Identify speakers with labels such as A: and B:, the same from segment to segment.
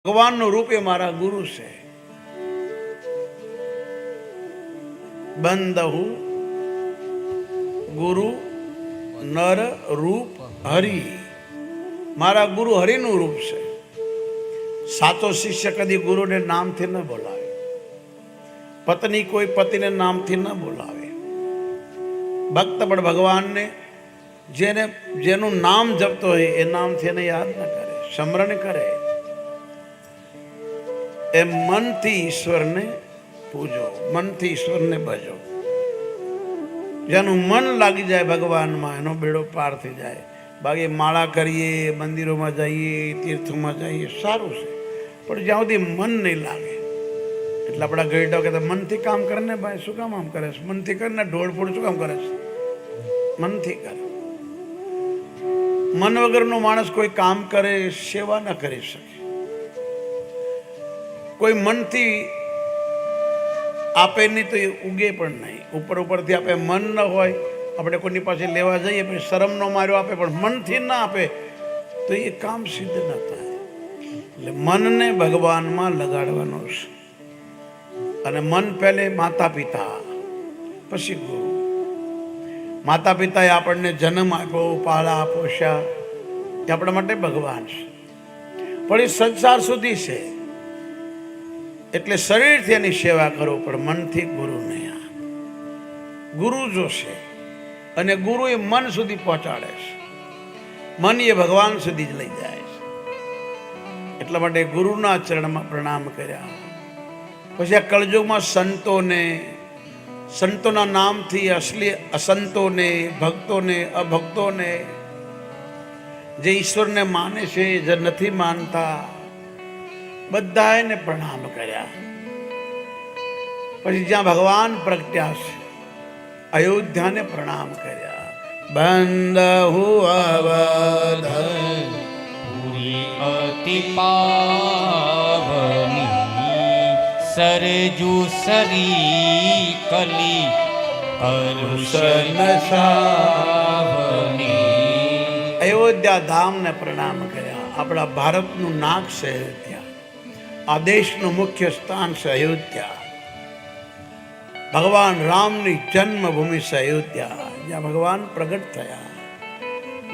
A: ભગવાનનું રૂપ એ મારા ગુરુ છે. બંદહુ ગુરુ નર રૂપ હરિ. મારા ગુરુ હરિનું રૂપ છે. સાચો શિષ્ય કદી ગુરુને નામથી ન બોલાવે. પત્ની કોઈ પતિને નામથી ન બોલાવે. ભક્ત પણ ભગવાનને જેનું નામ જપતો હોય એ નામથી એને યાદ ન કરે, સ્મરણ કરે. એ મનથી ઈશ્વરને પૂજો, મનથી ઈશ્વરને ભજો. જેનું મન લાગી જાય ભગવાનમાં એનો બેડો પાર થઈ જાય. બાકી માળા કરીએ, મંદિરોમાં જઈએ, તીર્થોમાં જઈએ, સારું છે, પણ જ્યાં સુધી મન નહીં લાગે. એટલે આપણા ગઈઢો કે મનથી કામ કરે ને ભાઈ, શું કામ આમ કરે છે? મનથી કરે ને ઢોળફોડ શું કામ કરે છે? મનથી કરે. મન વગરનો માણસ કોઈ કામ કરે, સેવા ન કરી શકે. કોઈ મનથી આપે નહીં તો એ ઉગે પણ નહીં. ઉપરથી આપે, મન ન હોય, આપણે કોઈની પાસે લેવા જઈએ પછી શરમનો માર્યો આપે, પણ મનથી ના આપે તો એ કામ સિદ્ધ ન થાય. એટલે મનને ભગવાનમાં લગાડવાનું છે. અને મન પહેલે માતા પિતા, પછી ગુરુ. માતા પિતાએ આપણને જન્મ આપ્યો, પાળા પોષ્યા, એ આપણા માટે ભગવાન છે. પણ એ સંસાર સુધી છે, એટલે શરીરથી એની સેવા કરો, પણ મનથી ગુરુ નહીં. ગુરુ જોશે, અને ગુરુ એ મન સુધી પહોંચાડે છે. મન એ ભગવાન સુધી જ લઈ જાય છે. એટલા માટે ગુરુના ચરણમાં પ્રણામ કર્યા. પછી આ કળયુગમાં સંતોના નામથી અસલી અસંતોને, ભક્તોને, અભક્તોને, જે ઈશ્વરને માને છે, જે નથી માનતા, બધા એને પ્રણામ કર્યા. પછી જ્યાં ભગવાન પ્રગટ્યા છે અયોધ્યાને પ્રણામ કર્યા. બંદહુ અવધન
B: પુરી અતિ પાવની, સરજુ સરી કલી અરુષન સાવની.
A: અયોધ્યા ધામને પ્રણામ કર્યા. આપણા ભારતનું નાક છે અયોધ્યા. આ દેશનું મુખ્ય સ્થાન છે અયોધ્યા. ભગવાન રામની જન્મભૂમિ છે અયોધ્યા, જ્યાં ભગવાન પ્રગટ થયા.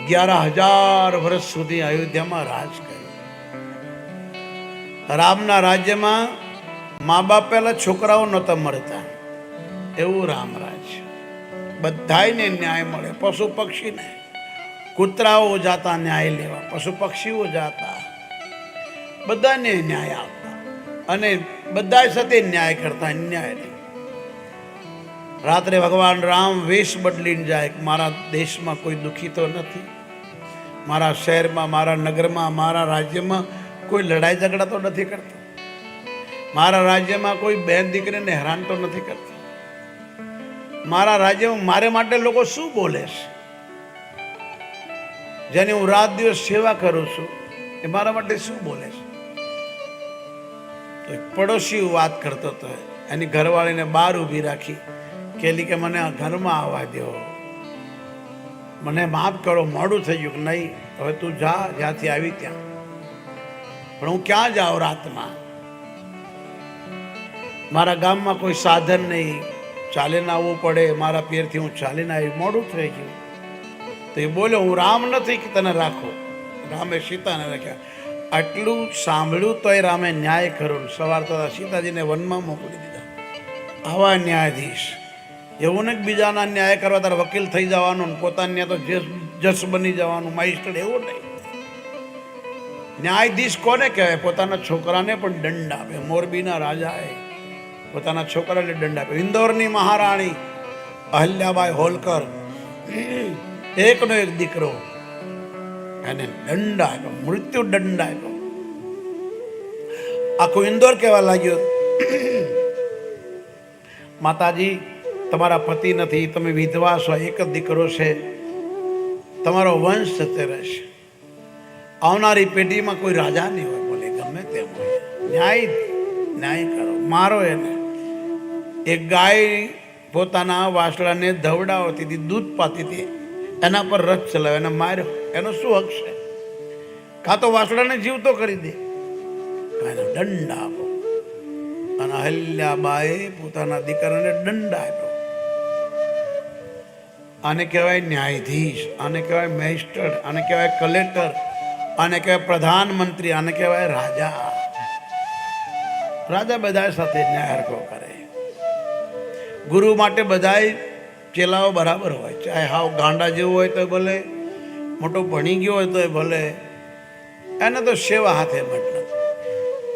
A: 11,000 વર્ષ સુધી અયોધ્યામાં રાજ કર્યું. રામના રાજ્યમાં મા બાપ પહેલા છોકરાઓ નહોતા મળતા, એવું રામ રાજ્ય. બધાને ન્યાય મળે. પશુ પક્ષીને, કૂતરાઓ જાતા ન્યાય લેવા, પશુ પક્ષીઓ જાતા, બધાને ન્યાય આપતા, અને બધા સાથે ન્યાય કરતા. ન્યાય નહીં. રાત્રે ભગવાન રામ વેશ બદલીને જાય કે મારા દેશમાં કોઈ દુઃખી તો નથી, મારા શહેરમાં, મારા નગરમાં, મારા રાજ્યમાં કોઈ લડાઈ ઝઘડા તો નથી કરતા, મારા રાજ્યમાં કોઈ બહેન દીકરીને હેરાન તો નથી કરતા, મારા રાજ્યમાં મારે માટે લોકો શું બોલે છે? જેની હું રાત દિવસ સેવા કરું છું એ મારા માટે શું બોલે છે? તો પડોશી વાત કરતો હતો. એની ઘરવાળીને બહાર ઊભી રાખી, કેલી કે મને ઘરમાં આવવા દો, મને માફ કરો, મોડું થઈ ગયું. કે નહીં, હવે તું જા જ્યાંથી આવી ત્યાં. પણ હું ક્યાં જાઉં રાતમાં? મારા ગામમાં કોઈ સાધન નહીં, ચાલીને આવવું પડે. મારા પિયરથી હું ચાલીને આવી, મોડું થઈ ગયું. તો એ બોલ્યો, હું રામ નથી કે તને રાખો. રામે સીતાને રાખ્યા. આટલું સાંભળ્યું તોય રામે ન્યાય કર્યો. સવાર થતા સીતાજીને વનમાં મોકલી દીધા. આવા ન્યાયાધીશ. એવું ને બીજાના ન્યાય કરવા તારે વકીલ થઈ જવાનું, પોતાની તો જજ બની જવાનું, માઇસ્ટર, એવું નહીં. ન્યાયાધીશ કોને કહેવાય? પોતાના છોકરાને પણ દંડ આપે. મોરબીના રાજાએ પોતાના છોકરાને દંડ આપે. ઇન્દોરની મહારાણી અહલ્યાબાઈ હોલકર, એકનો એક દીકરો, એને દંડ આપ્યો, મૃત્યુ દંડ આપ્યો. આખું ઇન્દોર કહેવા લાગ્યો, માતાજી તમારા પતિ નથી, તમે વિધવા છો, એક જ દીકરો છે, તમારો વંશ જતે રહેશે, આવનારી પેઢીમાં કોઈ રાજા નહીં હોય. બોલે ગમે તેમ હોય, ન્યાય કરો, મારો એને. એક ગાય પોતાના વાસળાને ધવડાવતી હતી, દૂધ પાતી હતી, એના પર રથ ચલાવ્યો, એને માર્યો. એનો શું હક છે? કાં તો વાસળાને જીવતો કરી દે, કાંઈ દંડ આપો. અને અહલ્યાબાએ પોતાના દીકરાને દંડ આપ્યો. આને કહેવાય ન્યાયાધીશ, આને કહેવાય મેજિસ્ટ્રેટ, આને કહેવાય કલેક્ટર, આને કહેવાય પ્રધાનમંત્રી, આને કહેવાય રાજા. રાજા બધા સાથે ન્યાય હરખો કરે. ગુરુ માટે બધાય ચેલાઓ બરાબર હોય, ચાહે હાવ ગાંડા જેવું હોય તો ભલે, મોટો ભણી ગયો હોય તો ભલે, એને તો સેવા હાથે મતલબ.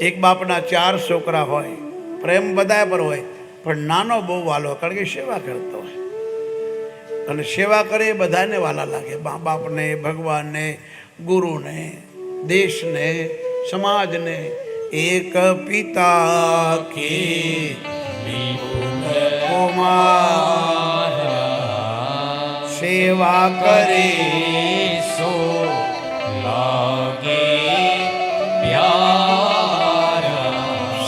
A: એક બાપના 4 છોકરા હોય, પ્રેમ બધા પર હોય, પણ નાનો બહુ વાલો, કારણ કે સેવા કરતો હોય. અને સેવા કરે એ બધાને વાલા લાગે, મા બાપને, ભગવાનને, ગુરુને, દેશને, સમાજને. એક પિતા કે સેવા કરે
B: સો લાગે પ્યારા.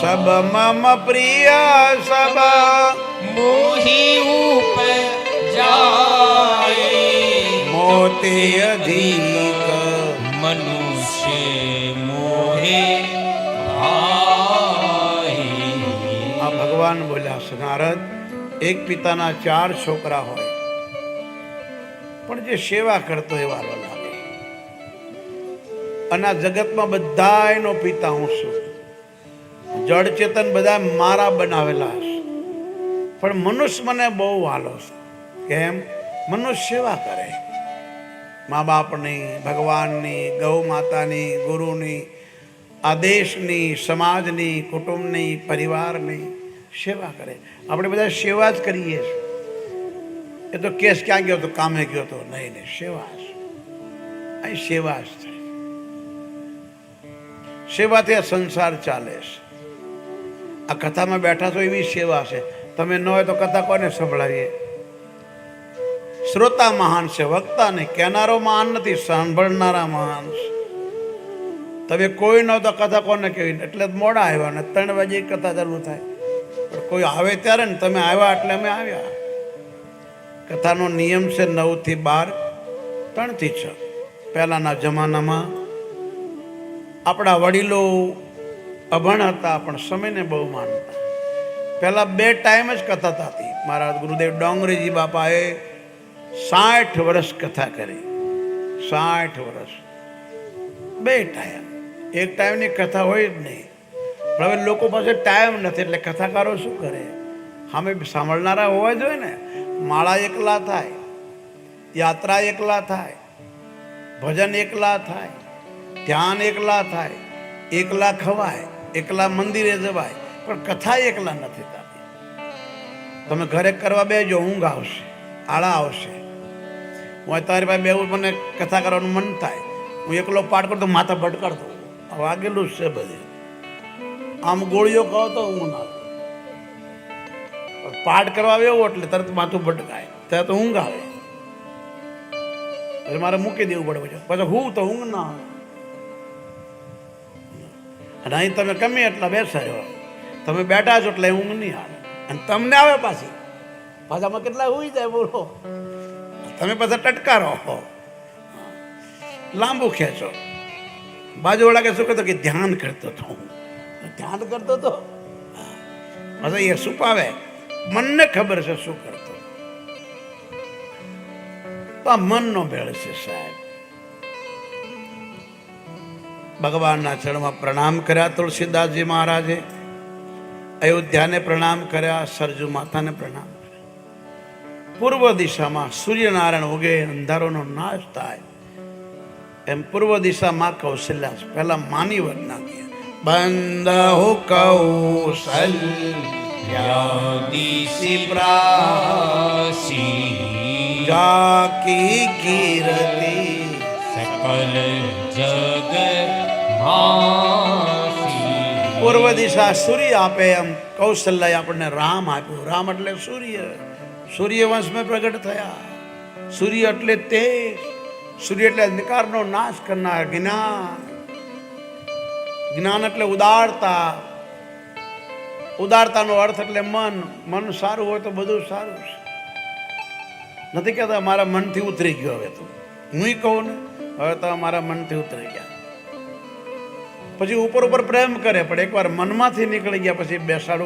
A: સબ મમ પ્રિય સબ
B: મોહી ઉપર જાય
A: મોતે અધિક
B: મનુષ્ય મોહે આય.
A: આ ભગવાન બોલ્યા છે, નારદ, એક પિતાના 4 છોકરા હોય, પણ જે સેવા કરતો એ વાલો લાગે. અને આ જગતમાં બધાયનો પિતા હું છું. જળ ચેતન બધા મારા બનાવેલા છે, પણ મનુષ્ય મને બહુ વાલો છે. કેમ? મનુષ્ય સેવા કરે, મા બાપની, ભગવાનની, ગૌ માતાની, ગુરુની, આ દેશની, સમાજની, કુટુંબની, પરિવારની સેવા કરે. આપણે બધા સેવા જ કરીએ છીએ. એ તો કેસ ક્યાં ગયો તો, કામે ગયો તો, નહીં નહીં, સેવા જ. અહીં સેવા જ થાય. સેવાથી આ સંસાર ચાલે છે. આ કથામાં બેઠા છો એવી સેવા છે. તમે ન હોય તો કથા કોને સંભળાવીએ? શ્રોતા મહાન છે, વક્તા નહીં. કહેનારો મહાન નથી, સાંભળનારા મહાન છે. તમે કોઈ ન તો કથા કોને કહેવી? એટલે જ મોડા આવ્યા ને 3 વાગે કથા ચાલુ થાય. પણ કોઈ આવે ત્યારે ને, તમે આવ્યા એટલે અમે આવ્યા. કથાનો નિયમ છે 9 થી 12, 3 થી 6. પહેલાના જમાનામાં આપણા વડીલો અભણ હતા, પણ સમયને બહુ માનતા. પહેલા 2 ટાઈમ જ કથા થતી. મારા ગુરુદેવ ડોંગરીજી બાપાએ 60 વર્ષ કથા કરી. 60 વર્ષ 2 ટાઈમ. એક ટાઈમની કથા હોય જ નહીં. પણ હવે લોકો પાસે ટાઈમ નથી, એટલે કથાકારો શું કરે? સામે સાંભળનારા હોવા જોઈએ ને. માળા એકલા થાય, યાત્રા એકલા થાય, ભજન એકલા થાય, ધ્યાન એકલા થાય, એકલા ખવાય, એકલા મંદિરે જવાય, પણ કથા એકલા નથી થતી. તમે ઘરે કરવા બેજો, ઊંઘ આવશે, આળા આવશે. હું તારી પાસે બેવું, મને કથા કરવાનું મન થાય, હું એકલો પાઠ કરતો, માથા ભટકાડતો. વાગેલું જ છે બધે. આમ ગોળીઓ કહો તો ઊંઘ ના આવે. પાઠ કરવા આવ્યો એટલે તરત માથું ભટકાય, ત્યારે તો ઊંઘ આવે. એટલે મારે મૂકી દેવું પડે. પછી હું તો ઊંઘ ના આવે. અને અહીં તમે ગમે એટલા બેસાડ્યો, તમે બેઠા છો એટલે ઊંઘ નહીં આવે. અને તમને આવે પાછી પાછામાં કેટલા હોઈ જાય બોલો. તમે પાછા ટટકારો, લાંબુ ખેંચો. બાજુવાળા કે શું કરતો કે ધ્યાન કરતો હતો. ધ્યાન કરતો હતો, પાછા એ સુપાવે. મનને ખબર છે શું કરતો. તો આ મનનો ભેળ છે સાહેબ. ભગવાનના ચરણમાં પ્રણામ કર્યા તુલસીદાસજી મહારાજે, અયોધ્યાને પ્રણામ કર્યા, સરજુ માતાને પ્રણામ કર્યા. પૂર્વ દિશામાં સૂર્યનારાયણ ઉગે, અંધારોનો નાશ થાય, એમ પૂર્વ દિશામાં કૌશલ્યા. પહેલા માની વરના ગયા, બંધ હો કૌશલ્યાદિશી
B: પ્રાસી
A: જાકી કીર્તિ
B: સકલ જગ માસી.
A: પૂર્વ દિશા સૂર્ય આપે, એમ કૌશલ્ય આપણને રામ આપ્યું. રામ એટલે સૂર્ય, સૂર્યવંશમાં પ્રગટ થયા. સૂર્ય એટલે તેજ, સૂર્ય એટલે અંધકારનો નાશ કરનાર. જ્ઞાન, જ્ઞાન એટલે ઉદારતા. ઉદારતાનો અર્થ એટલે મન. મન સારું હોય તો બધું સારું છે. નથી કહેતા મારા મનથી ઉતરી ગયો. હવે તો હું કહું ને, હવે તો મારા મનથી ઉતરી ગયા. પછી ઉપર ઉપર પ્રેમ કરે, પણ એકવાર મનમાંથી નીકળી ગયા પછી બેસાડવું